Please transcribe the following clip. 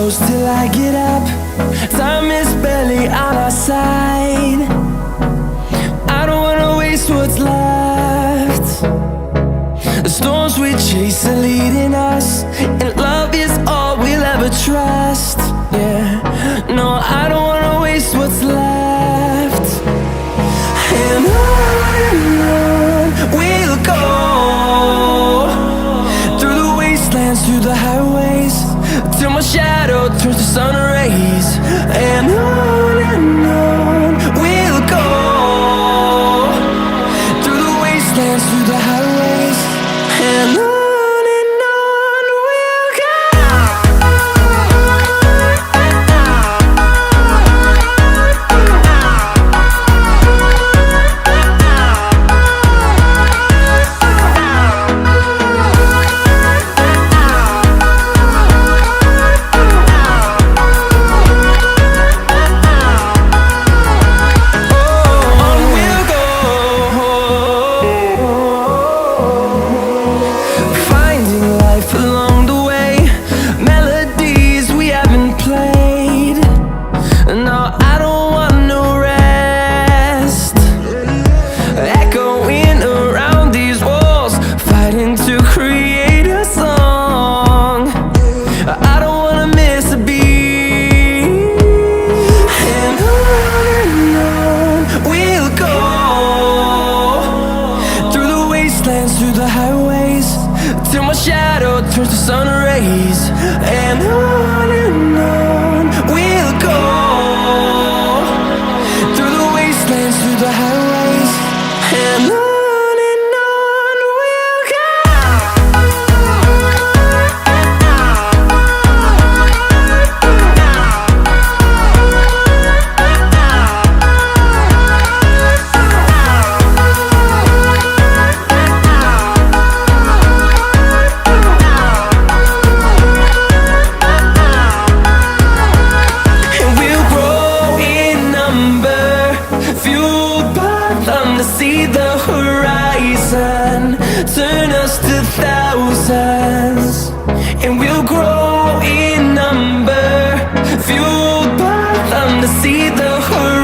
close till I get up. Time is barely on our side. I don't wanna waste what's left. The storms we chase are leading us, and love is all we'll ever trust. Yeah, no, I don't wanna waste what's left. And on we'll go, through the wastelands, through the highways, till my shadow turns to sun rays. And on we'll go, through the wastelands, through the highways, and on we'll go. Through the highways, till my shadow turns to sun rays. And on we'll go, through the wastelands, through the highways, and on we'll go. See the horizon turn us to thousands, and we'll grow in number, fueled by them to see the horizon.